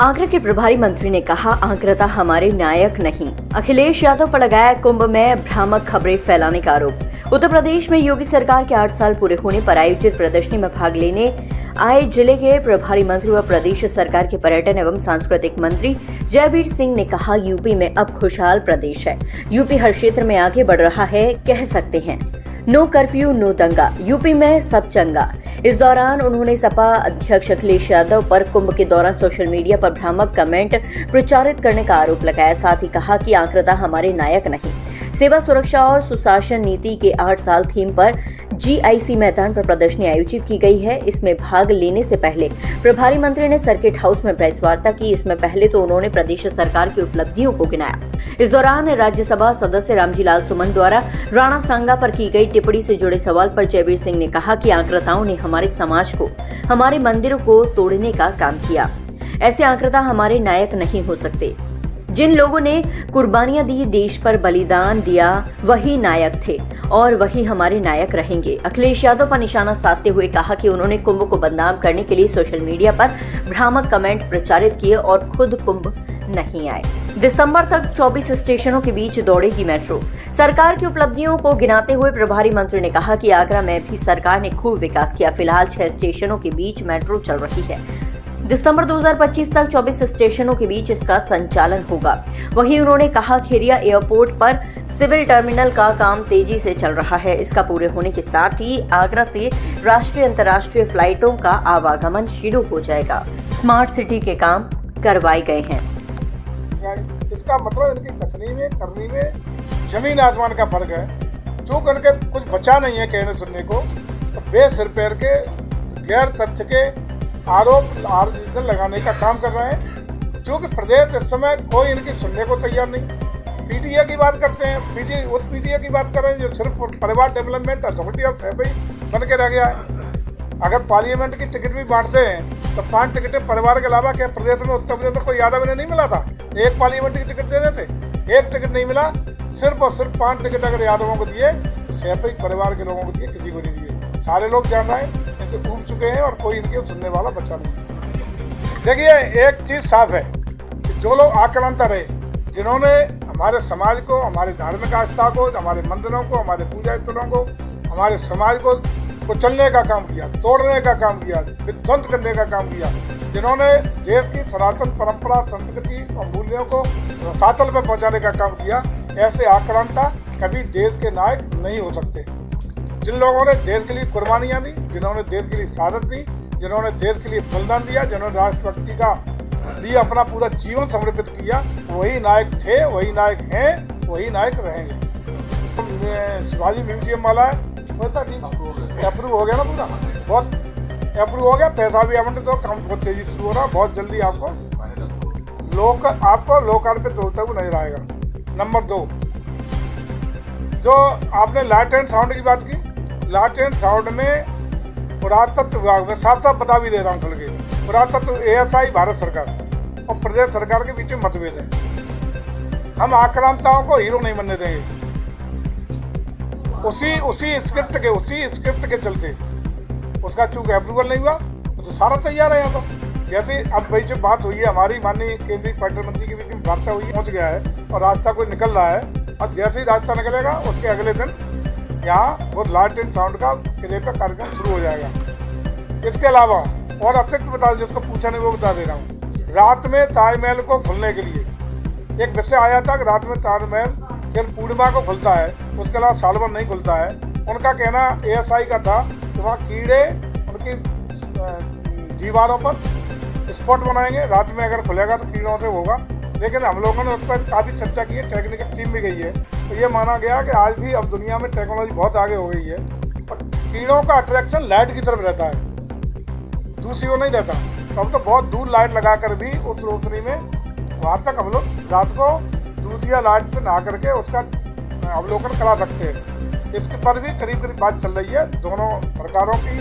आगरा के प्रभारी मंत्री ने कहा, आगरा हमारे नायक नहीं। अखिलेश यादव पर लगाया कुंभ में भ्रामक खबरें फैलाने का आरोप। उत्तर प्रदेश में योगी सरकार के 8 साल पूरे होने पर आयोजित प्रदर्शनी में भाग लेने आए जिले के प्रभारी मंत्री व प्रदेश सरकार के पर्यटन एवं सांस्कृतिक मंत्री जयवीर सिंह ने कहा, यूपी में अब खुशहाल प्रदेश है। यूपी हर क्षेत्र में आगे बढ़ रहा है, कह सकते हैं। नो कर्फ्यू नो दंगा, यूपी में सब चंगा। इस दौरान उन्होंने सपा अध्यक्ष अखिलेश यादव पर कुंभ के दौरान सोशल मीडिया पर भ्रामक कमेंट प्रचारित करने का आरोप लगाया। साथ ही कहा कि आगरा हमारे नायक नहीं। सेवा, सुरक्षा और सुशासन नीति के 8 साल थीम पर GIC मैदान पर प्रदर्शनी आयोजित की गई है। इसमें भाग लेने से पहले प्रभारी मंत्री ने सर्किट हाउस में प्रेस वार्ता की। इसमें पहले तो उन्होंने प्रदेश सरकार की उपलब्धियों को गिनाया। इस दौरान राज्यसभा सदस्य रामजी लाल सुमन द्वारा राणा सांगा पर की गई टिप्पणी से जुड़े सवाल पर जयवीर सिंह ने कहा कि आगराताओं ने हमारे समाज को, हमारे मंदिरों को तोड़ने का काम किया। ऐसे आगरा हमारे नायक नहीं हो सकते। जिन लोगों ने कुर्बानियां दी, देश पर बलिदान दिया, वही नायक थे और वही हमारे नायक रहेंगे। अखिलेश यादव पर निशाना साधते हुए कहा कि उन्होंने कुंभ को बदनाम करने के लिए सोशल मीडिया पर भ्रामक कमेंट प्रचारित किए और खुद कुंभ नहीं आए। दिसंबर तक 24 स्टेशनों के बीच दौड़ेगी मेट्रो। सरकार की उपलब्धियों को गिनाते हुए प्रभारी मंत्री ने कहा कि आगरा में भी सरकार ने खूब विकास किया। फिलहाल 6 स्टेशनों के बीच मेट्रो चल रही है। दिसंबर 2025 तक 24 स्टेशनों के बीच इसका संचालन होगा। वहीं उन्होंने कहा, खेरिया एयरपोर्ट पर सिविल टर्मिनल का काम तेजी से चल रहा है। इसका पूरे होने के साथ ही आगरा से राष्ट्रीय अंतर्राष्ट्रीय फ्लाइटों का आवागमन शुरू हो जाएगा। स्मार्ट सिटी के काम करवाए गए हैं। इसका मतलब इनकी कथनी में करनी में जमीन आसमान का फर्क है। जो करके कुछ बचा नहीं है कहने सुनने को, तो बेसिर पैर के गैर तथ्य के आरोप लगाने का काम कर रहे हैं, जो कि प्रदेश इस समय कोई इनकी सुनने को तैयार नहीं। PTA की बात करते हैं, उस PTA की बात कर रहे हैं जो सिर्फ परिवार डेवलपमेंट अथॉरिटी ऑफ सैफई बन के रह गया है। अगर पार्लियामेंट की टिकट भी बांटते हैं तो 5 टिकटें परिवार के अलावा क्या प्रदेश में, उत्तर प्रदेश में कोई यादव इन्हें नहीं मिला था? एक पार्लियामेंट की टिकट दे देते, एक टिकट नहीं मिला। सिर्फ और सिर्फ 5 टिकट अगर यादवों को दिए, सैफई परिवार के लोगों को दिए, किसी को नहीं दिए। सारे लोग जान रहे हैं, इनसे टूट चुके हैं और कोई इनके सुनने वाला बच्चा नहीं। देखिए, एक चीज साफ है कि जो लोग आक्रांता रहे, जिन्होंने हमारे समाज को, हमारे धार्मिक आस्था को, हमारे मंदिरों को, हमारे पूजा स्थलों को, हमारे समाज को कुचलने का काम किया, तोड़ने का काम किया, विध्वंस करने का काम किया, जिन्होंने देश की सनातन परंपरा, संस्कृति और मूल्यों को रसातल पर पहुंचाने का काम किया, ऐसे आक्रांता कभी देश के नायक नहीं हो सकते। जिन लोगों ने देश के लिए कुर्बानियां दी, जिन्होंने देश के लिए शहादत दी, जिन्होंने देश के लिए बलिदान दिया, जिन्होंने राष्ट्रभक्ति का लिए अपना पूरा जीवन समर्पित किया, वही नायक थे, वही नायक हैं, वही नायक रहेंगे। शिवाजी म्यूजियम वाला है, अप्रूव हो गया ना, पूरा बहुत अप्रूव हो गया, पैसा भी आवंटित हो, काम बहुत तेजी शुरू हो रहा, बहुत जल्दी आपको लोकार्पित होता हुआ नजर आएगा। नंबर 2, जो आपने लाइट एंड साउंड की बात की, लाइट एंड साउंड में पुरातत्व विभाग में साफ साफ बता भी दे रहा हूँ खुल के, पुरातत्व ASI भारत सरकार और प्रदेश सरकार के बीच में मतभेद है। हम आक्रांताओं को हीरो नहीं बनने देंगे। उसी स्क्रिप्ट के चलते उसका चूंकि अप्रूवल नहीं हुआ तो सारा तैयार है। यहाँ तो जैसे अब भाई जो बात हुई है, हमारी माननीय केंद्रीय पर्यटन मंत्री के बीच में वार्ता हुई, पहुंच गया है और रास्ता कोई निकल रहा है। अब जैसे ही रास्ता निकलेगा उसके अगले दिन यहाँ वो लाइट एंड साउंड का किले का कार्यक्रम शुरू हो जाएगा। इसके अलावा और अतिरिक्त बता, जिसको पूछा नहीं वो बता दे रहा हूँ, रात में ताजमहल को खुलने के लिए एक विषय आया था कि रात में ताजमहल केवल पूर्णिमा को खुलता है, उसके अलावा साल भर नहीं खुलता है। उनका कहना ASI का था कि वहाँ कीड़े उनकी दीवारों पर स्पॉट बनाएंगे, रात में अगर खुलेगा तो कीड़ों से होगा। लेकिन हम लोगों ने उस पर काफ़ी चर्चा की है, टेक्निकल टीम भी गई है, तो ये माना गया कि आज भी अब दुनिया में टेक्नोलॉजी बहुत आगे हो गई है और कीड़ों का अट्रैक्शन लाइट की तरफ रहता है, दूसरी ओर नहीं रहता। तो अब तो बहुत दूर लाइट लगाकर भी उस रोशनी में वहाँ तक हम लोग रात को दूध या लाइट से नहा करके उसका अवलोकन करा सकते हैं। इसके पर भी करीब बात चल रही है दोनों सरकारों की